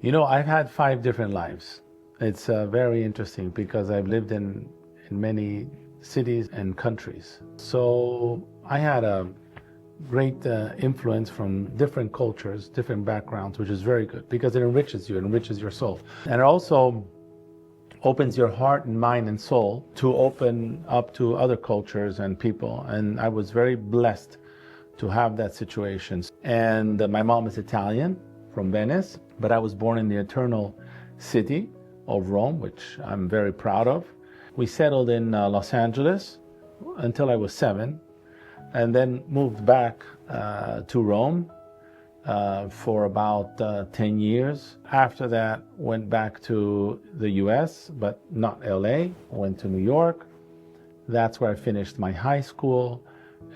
I've had 5 different lives. It's very interesting because I've lived in many cities and countries. So I had a great influence from different cultures, different backgrounds, which is very good because it enriches you, it enriches your soul. And it also opens your heart and mind and soul to open up to other cultures and people. And I was very blessed to have that situation. And my mom is Italian from Venice, but I was born in the eternal city of Rome, which I'm very proud of. We settled in Los Angeles until I was 7, and then moved back to Rome for about 10 years. After that, went back to the US, but not LA. Went to New York. That's where I finished my high school,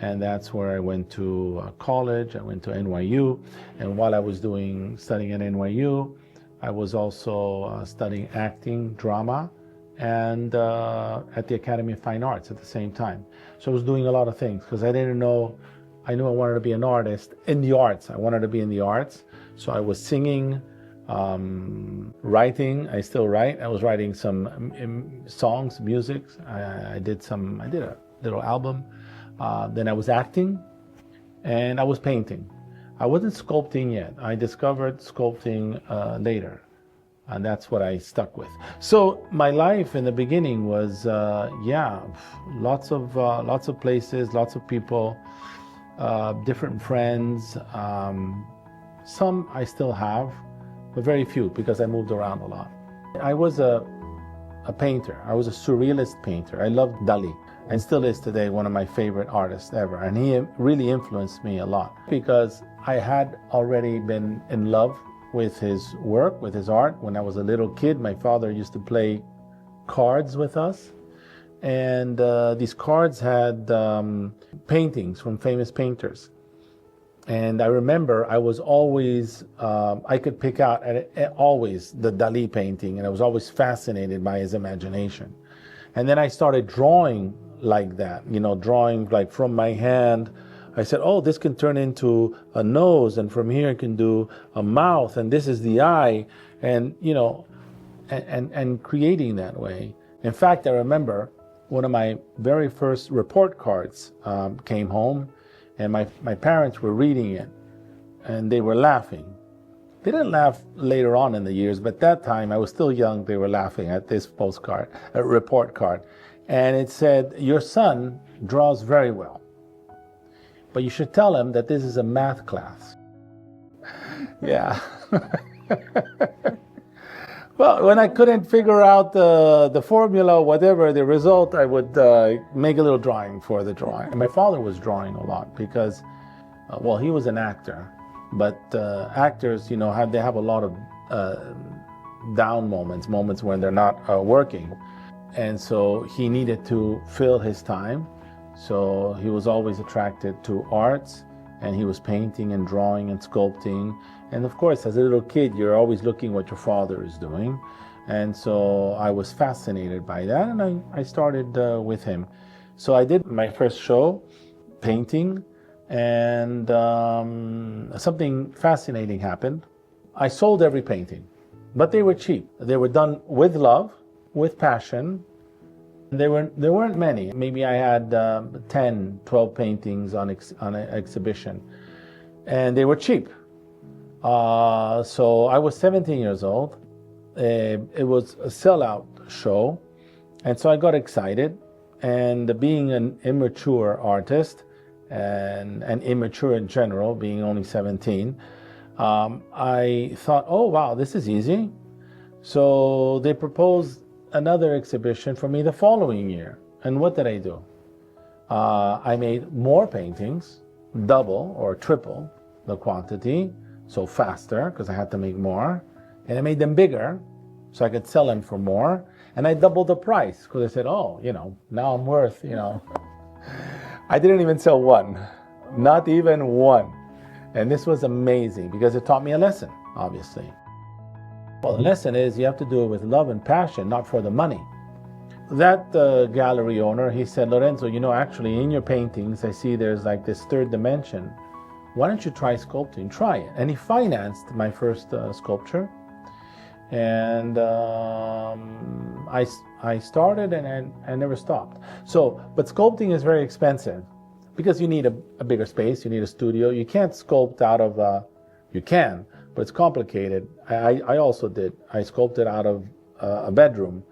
and that's where I went to college. I went to NYU, and while I was studying at NYU, I was also studying acting, drama, and at the Academy of Fine Arts at the same time. So I was doing a lot of things because I knew I wanted to be an artist in the arts. I wanted to be in the arts. So I was singing, writing. I still write. I was writing some songs, music. I did a little album. Then I was acting, and I was painting. I wasn't sculpting yet. I discovered sculpting later, and that's what I stuck with. So my life in the beginning was, lots of places, lots of people, different friends. Some I still have, but very few because I moved around a lot. I was a painter. I was a surrealist painter. I loved Dali, and still is today one of my favorite artists ever. And he really influenced me a lot because I had already been in love with his work, with his art. When I was a little kid, my father used to play cards with us. And these cards had paintings from famous painters. And I remember I was always, I could pick out always the Dali painting, and I was always fascinated by his imagination. And then I started drawing like that, drawing like from my hand. I said, oh, this can turn into a nose, and from here it can do a mouth, and this is the eye, and and creating that way. In fact, I remember one of my very first report cards came home, and my parents were reading it, and they were laughing. They didn't laugh later on in the years, but that time I was still young. They were laughing at this report card, and it said, your son draws very well, but you should tell him that this is a math class. Yeah. Well, when I couldn't figure out the formula, whatever the result, I would make a little drawing for the drawing. And my father was drawing a lot because, he was an actor, but actors, they have a lot of down moments when they're not working. And so he needed to fill his time. So he was always attracted to arts, and he was painting and drawing and sculpting. And of course, as a little kid, you're always looking what your father is doing. And so I was fascinated by that, and I started with him. So I did my first show, painting, and something fascinating happened. I sold every painting, but they were cheap. They were done with love, with passion. There weren't many. Maybe I had 10, 12 paintings on an exhibition, and they were cheap. So I was 17 years old. It was a sellout show, and so I got excited. And being an immature artist, and immature in general, being only 17, I thought, oh wow, this is easy. So they proposed another exhibition for me the following year. And what did I do? I made more paintings, double or triple the quantity, so faster because I had to make more. And I made them bigger so I could sell them for more. And I doubled the price because I said, oh, now I'm worth, I didn't even sell one, not even one. And this was amazing because it taught me a lesson, obviously. Well, the lesson is you have to do it with love and passion, not for the money. That gallery owner, he said, Lorenzo, actually in your paintings, I see there's like this third dimension. Why don't you try sculpting? Try it. And he financed my first sculpture. And I started and I never stopped. So, but sculpting is very expensive because you need a bigger space, you need a studio. You can't sculpt out of, you can, but it's complicated. I also did. I sculpted out of a bedroom,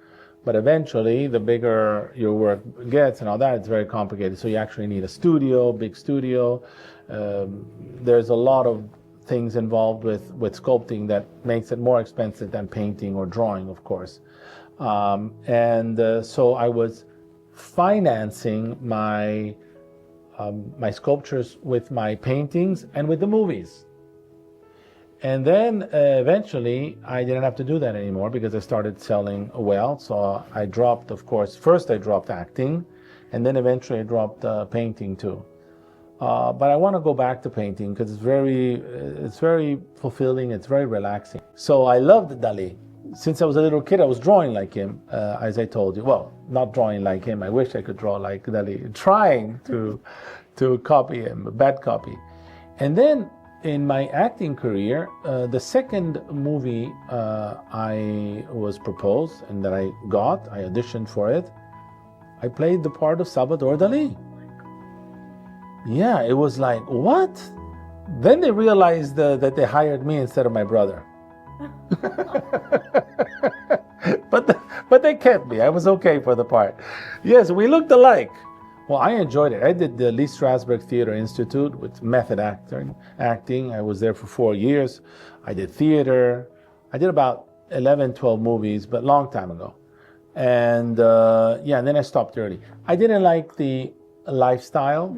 but eventually the bigger your work gets and all that, it's very complicated. So you actually need a studio, big studio. There's a lot of things involved with sculpting that makes it more expensive than painting or drawing, of course. So I was financing my sculptures with my paintings and with the movies. And then eventually I didn't have to do that anymore because I started selling well. So I dropped, of course, first I dropped acting, and then eventually I dropped painting too. But I want to go back to painting because it's very fulfilling, it's very relaxing. So I loved Dali. Since I was a little kid, I was drawing like him, as I told you. Well, not drawing like him. I wish I could draw like Dali. Trying to copy him, a bad copy. And then in my acting career, the second movie I was proposed and that I got, I auditioned for it, I played the part of Salvador Dali. Yeah, it was like, what? Then they realized that they hired me instead of my brother. But they kept me. I was okay for the part. Yes, we looked alike. Well, I enjoyed it. I did the Lee Strasberg Theater Institute with method acting. I was there for 4 years. I did theater. I did about 11, 12 movies, but long time ago. And and then I stopped early. I didn't like the lifestyle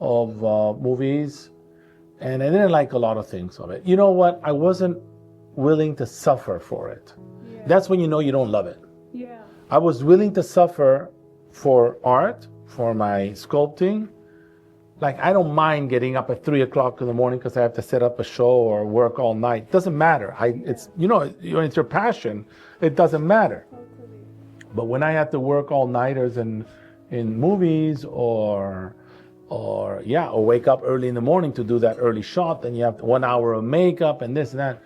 of movies, and I didn't like a lot of things of it. You know what? I wasn't willing to suffer for it. Yeah. That's when you know you don't love it. Yeah. I was willing to suffer for art, for my sculpting. Like, I don't mind getting up at 3 o'clock in the morning because I have to set up a show or work all night. It doesn't matter. It's it's your passion. It doesn't matter. But when I have to work all nighters in movies or wake up early in the morning to do that early shot, then you have 1 hour of makeup and this and that.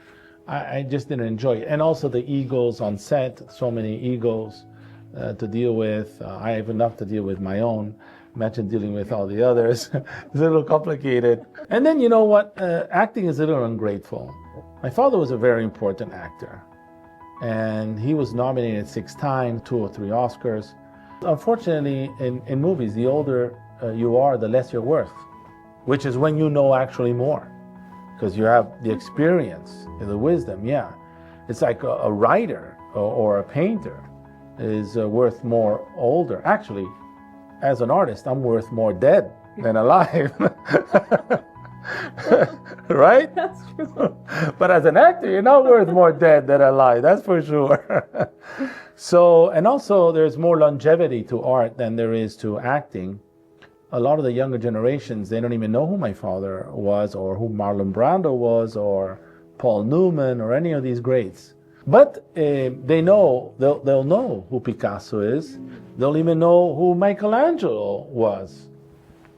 I just didn't enjoy it. And also the egos on set, so many egos to deal with. I have enough to deal with my own. Imagine dealing with all the others. It's a little complicated. And then, you know what? Acting is a little ungrateful. My father was a very important actor. And he was nominated 6 times, 2 or 3 Oscars. Unfortunately, in movies, the older you are, the less you're worth, which is when you know actually more. Because you have the experience, the wisdom, yeah. It's like a writer or a painter is worth more older. Actually, as an artist, I'm worth more dead than alive. Right? That's true. But as an actor, you're not worth more dead than alive, that's for sure. So, and also there's more longevity to art than there is to acting. A lot of the younger generations, they don't even know who my father was or who Marlon Brando was or Paul Newman or any of these greats. But they know, they'll know who Picasso is. They'll even know who Michelangelo was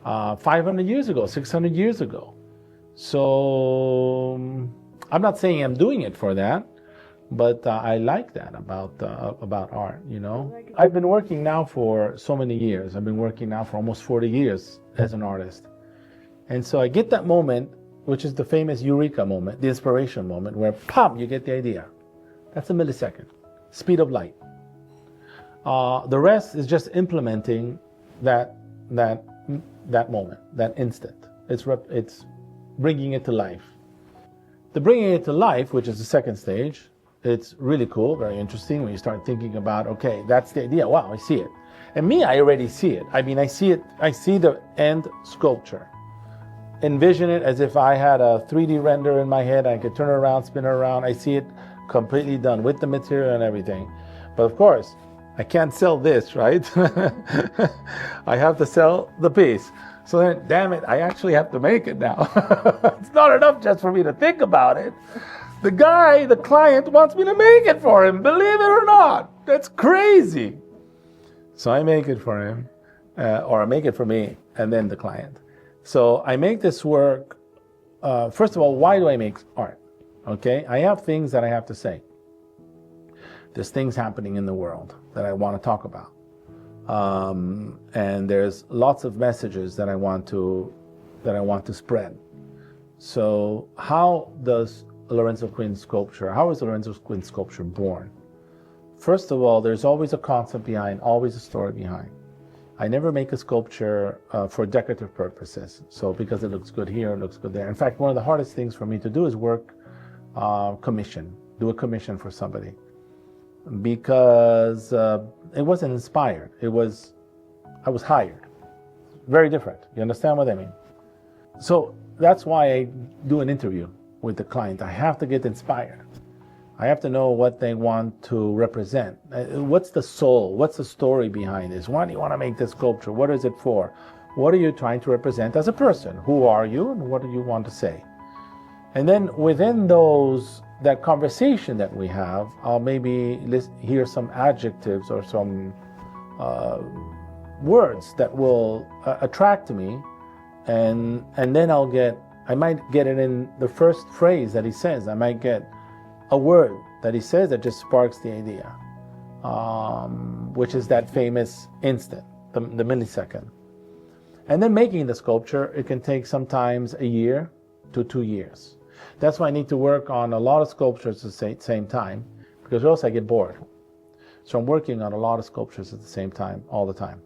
500 years ago, 600 years ago. So I'm not saying I'm doing it for that, but I like that about art, you know. I've been working now for so many years. I've been working now for almost 40 years as an artist. And so I get that moment, which is the famous eureka moment, the inspiration moment, where pop, you get the idea. That's a millisecond, speed of light. The rest is just implementing that moment, that instant. It's bringing it to life. The bringing it to life, which is the second stage, it's really cool, very interesting when you start thinking about, okay, that's the idea. Wow, I see it. And me, I already see it. I mean, I see the end sculpture. Envision it as if I had a 3D render in my head. I could turn it around, spin it around. I see it completely done with the material and everything. But of course, I can't sell this, right? I have to sell the piece. So then, damn it, I actually have to make it now. It's not enough just for me to think about it. The client wants me to make it for him, believe it or not. That's crazy. So I make it for him, or I make it for me, and then the client. So I make this work. First of all, why do I make art? Okay, I have things that I have to say. There's things happening in the world that I want to talk about. And there's lots of messages that I want to spread. So how is Lorenzo Quinn sculpture born? First of all, there's always a concept behind, always a story behind. I never make a sculpture for decorative purposes. So because it looks good here, it looks good there. In fact, one of the hardest things for me to do is work do a commission for somebody. Because it wasn't inspired. I was hired. Very different. You understand what I mean? So that's why I do an interview with the client. I have to get inspired. I have to know what they want to represent. What's the soul? What's the story behind this? Why do you want to make this sculpture? What is it for? What are you trying to represent as a person? Who are you and what do you want to say? And then within that conversation that we have, I'll maybe hear some adjectives or some words that will attract me, and then I might get it in the first phrase that he says. I might get a word that he says that just sparks the idea, which is that famous instant, the millisecond. And then making the sculpture, it can take sometimes a year to 2 years. That's why I need to work on a lot of sculptures at the same time, because else I get bored. So I'm working on a lot of sculptures at the same time, all the time.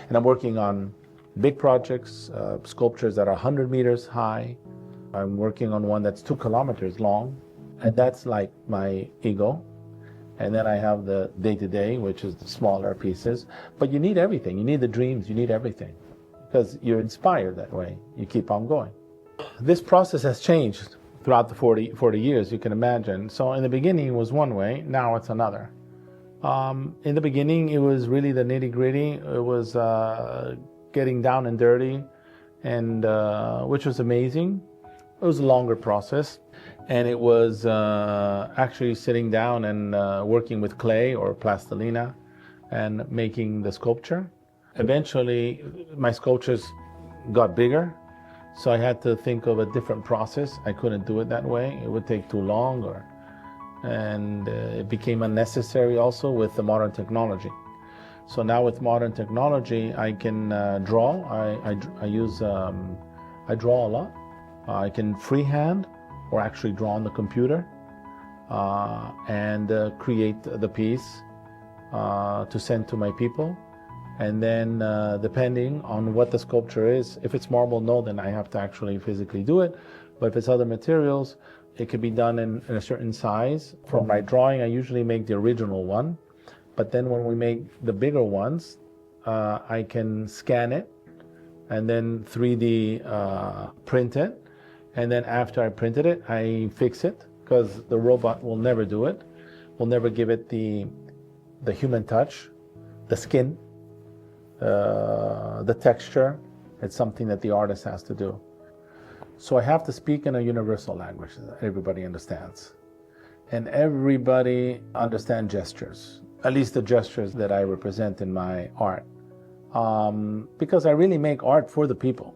And I'm working on big projects, sculptures that are 100 meters high. I'm working on one that's 2 kilometers long, and that's like my ego. And then I have the day-to-day, which is the smaller pieces. But you need everything. You need the dreams. You need everything. Because you're inspired that way. You keep on going. This process has changed throughout the 40 years, you can imagine. So in the beginning, it was one way. Now it's another. In the beginning, it was really the nitty-gritty. It was getting down and dirty, and which was amazing. It was a longer process. And it was actually sitting down and working with clay or plastilina and making the sculpture. Eventually, my sculptures got bigger, so I had to think of a different process. I couldn't do it that way. It would take too long, and it became unnecessary also with the modern technology. So now with modern technology, I can draw. I draw a lot. I can freehand or actually draw on the computer and create the piece to send to my people. And then depending on what the sculpture is, if it's marble, no, then I have to actually physically do it. But if it's other materials, it could be done in a certain size. For my drawing, I usually make the original one. But then when we make the bigger ones, I can scan it and then 3D print it. And then after I printed it, I fix it, because the robot will never do it. Will never give it the human touch, the skin, the texture. It's something that the artist has to do. So I have to speak in a universal language that everybody understands. And everybody understands gestures, at least the gestures that I represent in my art. Because I really make art for the people.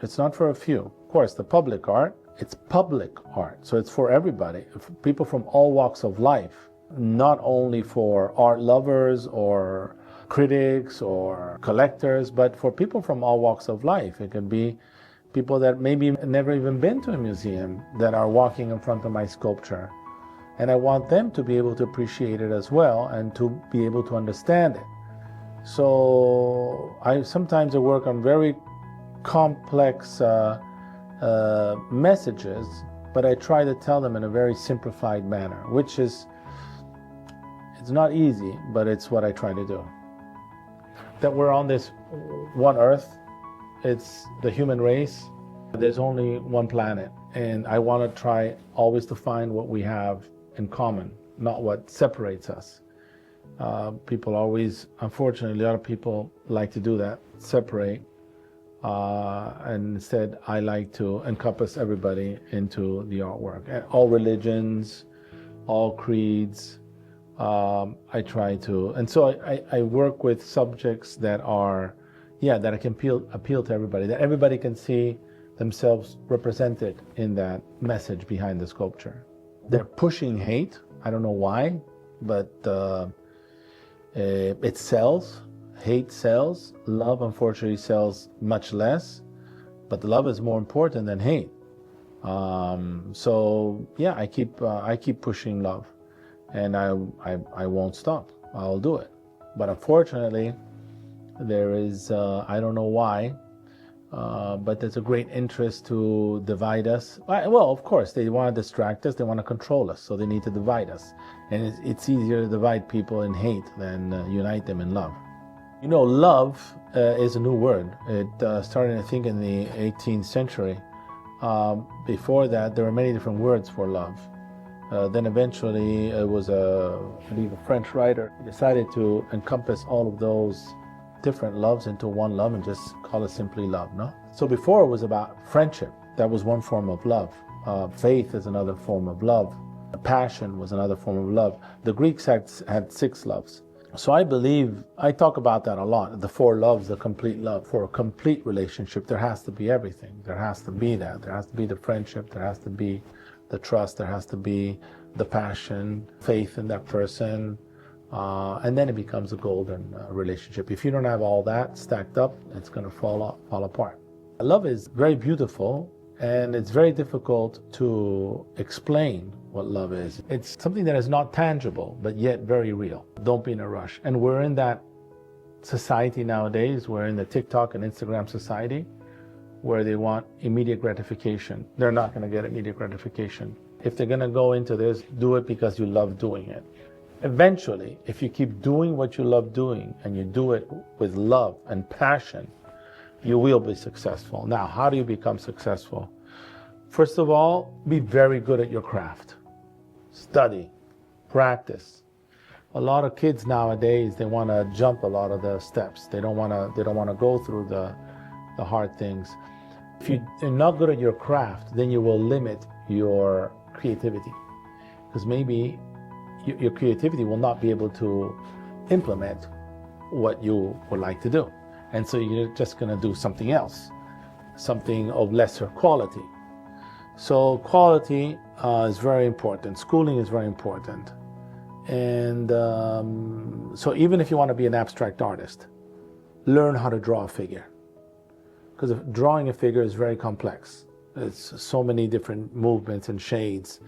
It's not for a few. Of course, the public art, it's public art. So it's for everybody, people from all walks of life, not only for art lovers or critics or collectors, but for people from all walks of life. It could be people that maybe never even been to a museum that are walking in front of my sculpture. And I want them to be able to appreciate it as well and to be able to understand it. So sometimes I work on very complex messages, but I try to tell them in a very simplified manner, which is, it's not easy, but it's what I try to do. That we're on this one earth, it's the human race. There's only one planet, and I want to try always to find what we have in common, not what separates us. People always, unfortunately, a lot of people like to do that, separate, and instead I like to encompass everybody into the artwork. And all religions, all creeds, I try to, and so I work with subjects that are, that I can appeal to everybody, that everybody can see themselves represented in that message behind the sculpture. They're pushing hate. I don't know why. but it sells. Hate sells. Love, unfortunately, sells much less. But love is more important than hate. So yeah, I keep pushing love, and I won't stop. I'll do it. But unfortunately, there is I don't know why, but there's a great interest to divide us. Well, of course, they want to distract us. They want to control us. So they need to divide us. And it's easier to divide people in hate than unite them in love. You know, love is a new word. It started, I think, in the 18th century. Before that, there were many different words for love. Then eventually, it was I believe a French writer. He decided to encompass all of those different loves into one love and just call it simply love, no? So before it was about friendship. That was one form of love. Faith is another form of love. Passion was another form of love. The Greeks had 6 loves. So I believe, I talk about that a lot, the 4 loves, the complete love. For a complete relationship, there has to be everything. There has to be that. There has to be the friendship. There has to be the trust. There has to be the passion, faith in that person. And then it becomes a golden relationship. If you don't have all that stacked up, it's going to fall apart. Love is very beautiful, and it's very difficult to explain what love is. It's something that is not tangible, but yet very real. Don't be in a rush. And we're in that society nowadays. We're in the TikTok and Instagram society where they want immediate gratification. They're not going to get immediate gratification. If they're going to go into this, do it because you love doing it. Eventually, if you keep doing what you love doing and you do it with love and passion, you will be successful. Now, how do you become successful? First of all, be very good at your craft. Study, practice. A lot of kids nowadays, they want to jump a lot of the steps. They don't want to go through the hard things. If you're not good at your craft, then you will limit your creativity, because maybe your creativity will not be able to implement what you would like to do. And so you're just going to do something else, something of lesser quality. So quality is very important. Schooling is very important. And so even if you want to be an abstract artist, learn how to draw a figure. Because drawing a figure is very complex. It's so many different movements and shades,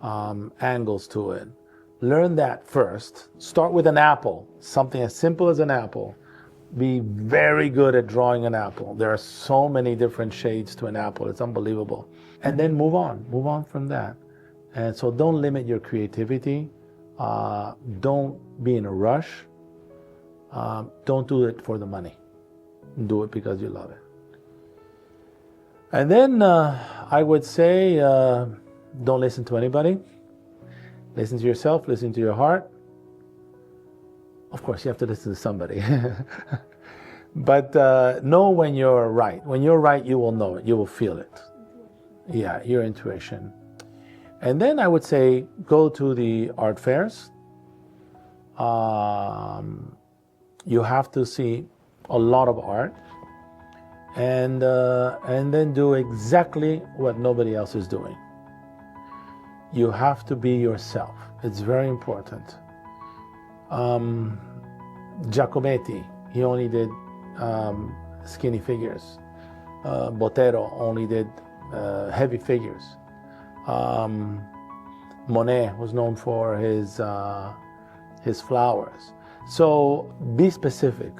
angles to it. Learn that first. Start with an apple, something as simple as an apple. Be very good at drawing an apple. There are so many different shades to an apple. It's unbelievable. And then move on from that. And so don't limit your creativity. Don't be in a rush. Don't do it for the money. Do it because you love it. And then I would say, don't listen to anybody. Listen to yourself, listen to your heart. Of course, you have to listen to somebody. But know when you're right. When you're right, you will know it. You will feel it. Yeah, your intuition. And then I would say, go to the art fairs. You have to see a lot of art. And then do exactly what nobody else is doing. You have to be yourself. It's very important. Giacometti, he only did skinny figures. Botero only did heavy figures. Monet was known for his flowers. So be specific.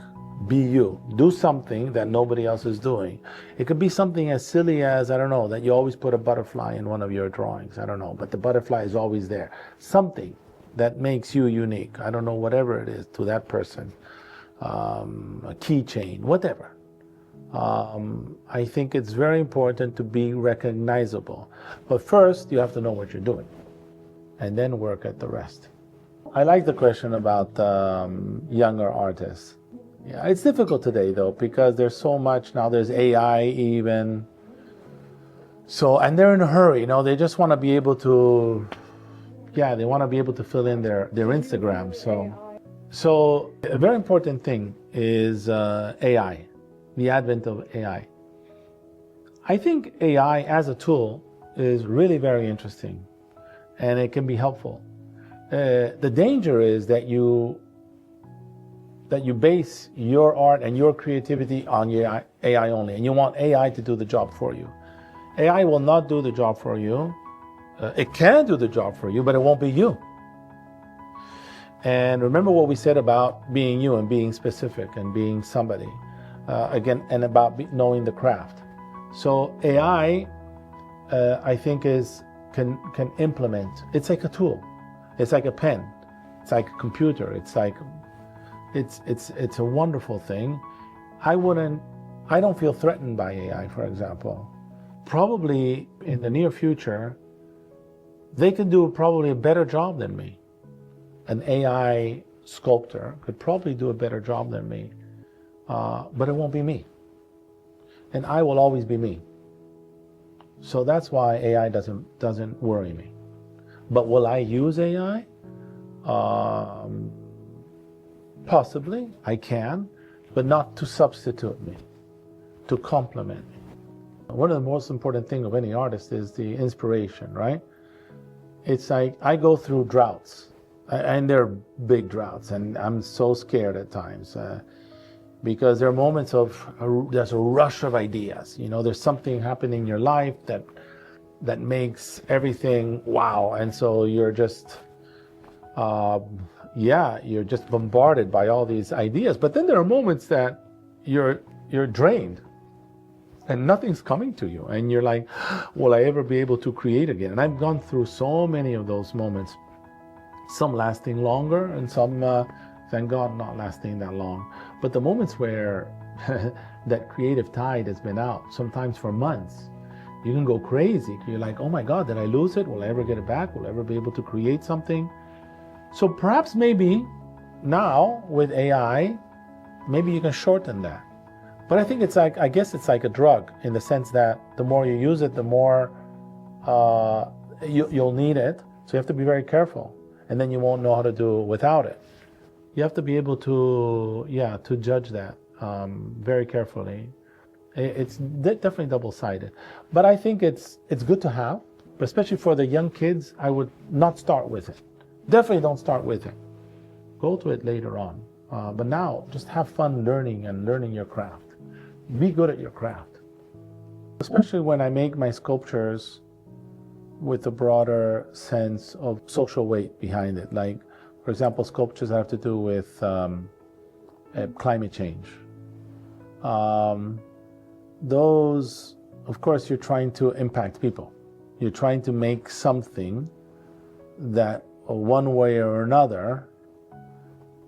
Be you. Do something that nobody else is doing. It could be something as silly as, I don't know, that you always put a butterfly in one of your drawings. I don't know, but the butterfly is always there. Something that makes you unique. I don't know, whatever it is to that person. A keychain, whatever. I think it's very important to be recognizable. But first, you have to know what you're doing, and then work at the rest. I like the question about younger artists. Yeah, it's difficult today though, because there's so much now. There's AI even. So, and they're in a hurry. You know, they just want to be able to. Yeah, they want to be able to fill in their Instagram. So a very important thing is AI, the advent of AI. I think AI as a tool is really very interesting, and it can be helpful. The danger is that you base your art and your creativity on your AI only, and you want AI to do the job for you. AI will not do the job for you. It can do the job for you, but it won't be you. And remember what we said about being you and being specific and being somebody, again, and about knowing the craft. So AI, I think, can implement. It's like a tool. It's like a pen. It's like a computer. It's a wonderful thing. I don't feel threatened by AI, for example. Probably in the near future, they can do probably a better job than me. An AI sculptor could probably do a better job than me, but it won't be me. And I will always be me. So that's why AI doesn't worry me. But will I use AI? Possibly, I can, but not to substitute me, to complement me. One of the most important things of any artist is the inspiration, right? It's like I go through droughts, and they're big droughts, and I'm so scared at times because there are moments of there's a rush of ideas. You know, there's something happening in your life that makes everything wow, and so you're just you're just bombarded by all these ideas. But then there are moments that you're drained and nothing's coming to you, and you're like, will I ever be able to create again? And I've gone through so many of those moments, some lasting longer and some thank God not lasting that long. But the moments where that creative tide has been out, sometimes for months, you can go crazy. You're like, oh my God, did I lose it? Will I ever get it back? Will I ever be able to create something? So perhaps maybe now with AI, maybe you can shorten that. But I think I guess it's like a drug, in the sense that the more you use it, the more you'll need it. So you have to be very careful, and then you won't know how to do it without it. You have to be able to judge that very carefully. It's definitely double-sided. But I think it's good to have, but especially for the young kids, I would not start with it. Definitely don't start with it. Go to it later on. But now, just have fun learning your craft. Be good at your craft. Especially when I make my sculptures with a broader sense of social weight behind it. Like, for example, sculptures that have to do with climate change. Those, of course, you're trying to impact people. You're trying to make something that one way or another,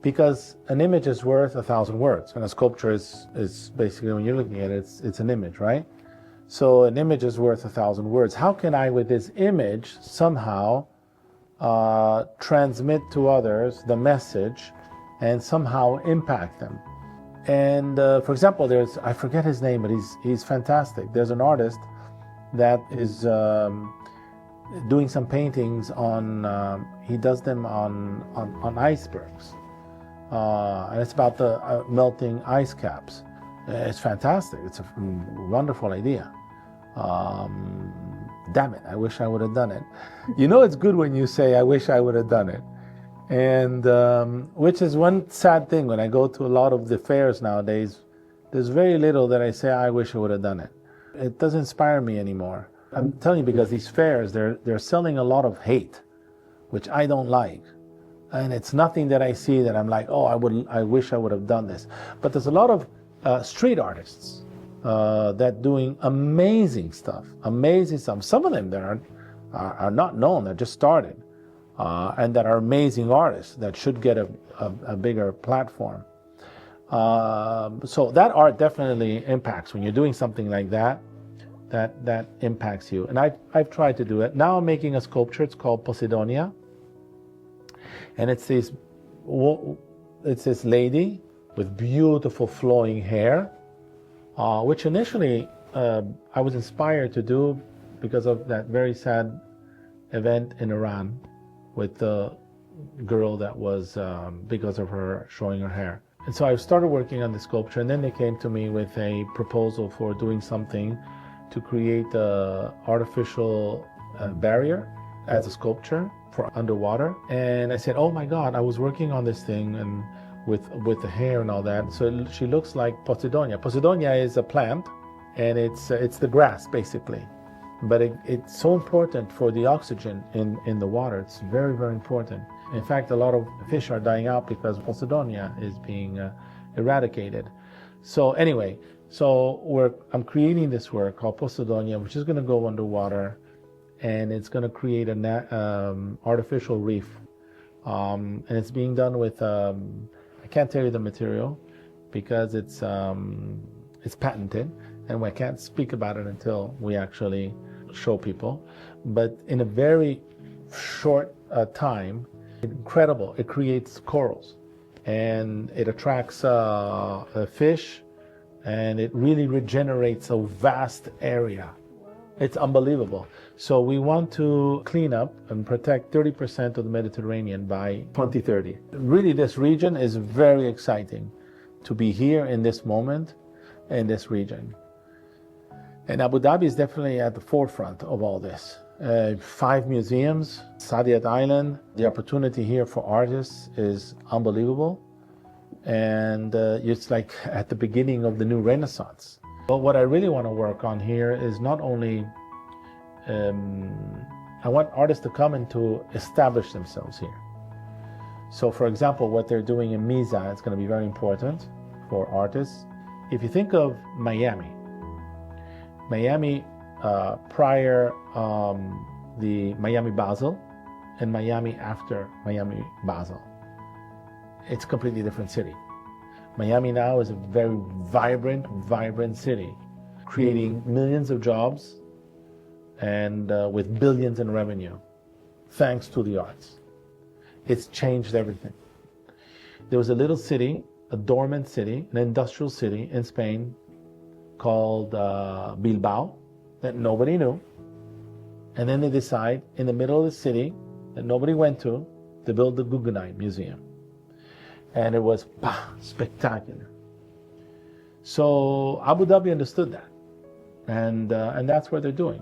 because an image is worth 1,000 words, and a sculpture is basically, when you're looking at it, it's an image, right? So an image is worth 1,000 words. How can I, with this image, somehow transmit to others the message and somehow impact them? And for example, I forget his name, but he's fantastic. There's an artist that is doing some paintings on, he does them on icebergs. And it's about the melting ice caps. It's fantastic. It's a wonderful idea. Damn it, I wish I would have done it. You know, it's good when you say, I wish I would have done it. And which is one sad thing. When I go to a lot of the fairs nowadays, there's very little that I say, I wish I would have done it. It doesn't inspire me anymore. I'm telling you, because these fairs, they're selling a lot of hate, which I don't like. And it's nothing that I see that I'm like, oh, I wish I would have done this. But there's a lot of street artists that doing amazing stuff. Some of them that are not known, that just started, and that are amazing artists that should get a bigger platform. So that art definitely impacts when you're doing something like that. That impacts you. And I've tried to do it. Now I'm making a sculpture. It's called Poseidonia. And it's this lady with beautiful flowing hair, which initially I was inspired to do because of that very sad event in Iran with the girl that was, because of her showing her hair. And so I started working on the sculpture, and then they came to me with a proposal for doing something to create an artificial barrier as a sculpture for underwater. And I said, oh my God, I was working on this thing and with the hair and all that. So she looks like Posidonia. Posidonia is a plant, and it's the grass basically. But it's so important for the oxygen in the water. It's very, very important. In fact, a lot of fish are dying out because Posidonia is being eradicated. So anyway, I'm creating this work called Posidonia, which is going to go underwater, and it's going to create an artificial reef. And it's being done with, I can't tell you the material because it's patented, and I can't speak about it until we actually show people. But in a very short time, incredible, it creates corals, and it attracts fish, and it really regenerates a vast area. It's unbelievable. So we want to clean up and protect 30% of the Mediterranean by 2030. Really, this region is very exciting to be here in this moment, in this region. And Abu Dhabi is definitely at the forefront of all this. 5 museums, Saadiyat Island. The opportunity here for artists is unbelievable. And it's like at the beginning of the new Renaissance. But what I really want to work on here is not only, I want artists to come and to establish themselves here. So for example, what they're doing in Miza is going to be very important for artists. If you think of Miami prior the Miami Basel and Miami after Miami Basel, it's a completely different city. Miami now is a very vibrant city, creating millions of jobs and with billions in revenue, thanks to the arts. It's changed everything. There was a little city, a dormant city, an industrial city in Spain called Bilbao that nobody knew. And then they decide in the middle of the city that nobody went to build the Guggenheim Museum. And it was spectacular. So Abu Dhabi understood that, and that's what they're doing.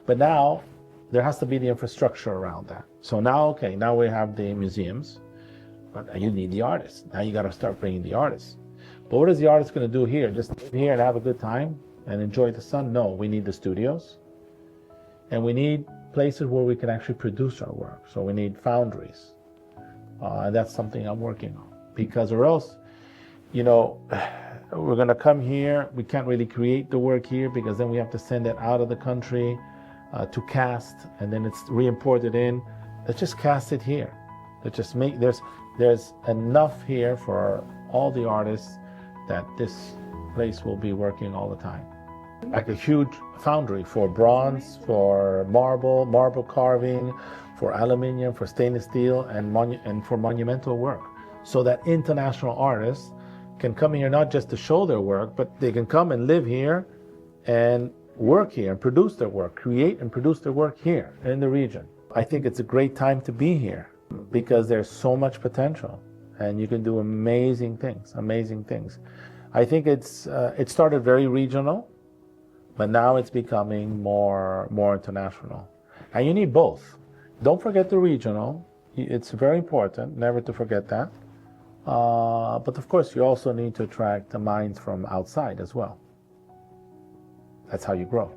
But now there has to be the infrastructure around that. So now we have the museums, but you need the artists. Now you got to start bringing the artists. But what is the artist going to do here? Just live here and have a good time and enjoy the sun? No, we need the studios, and we need places where we can actually produce our work. So we need foundries, and that's something I'm working on. Because or else, we're going to come here, we can't really create the work here because then we have to send it out of the country to cast, and then it's re-imported in. Let's just cast it here. Let's just make, there's enough here for all the artists that this place will be working all the time. Like a huge foundry for bronze, for marble carving, for aluminium, for stainless steel, and for monumental work. So that international artists can come here not just to show their work, but they can come and live here and work here and produce their work, create and produce their work here in the region. I think it's a great time to be here because there's so much potential and you can do amazing things. I think it started very regional, but now it's becoming more international. And you need both. Don't forget the regional. It's very important, never to forget that. But of course, you also need to attract the minds from outside as well. That's how you grow.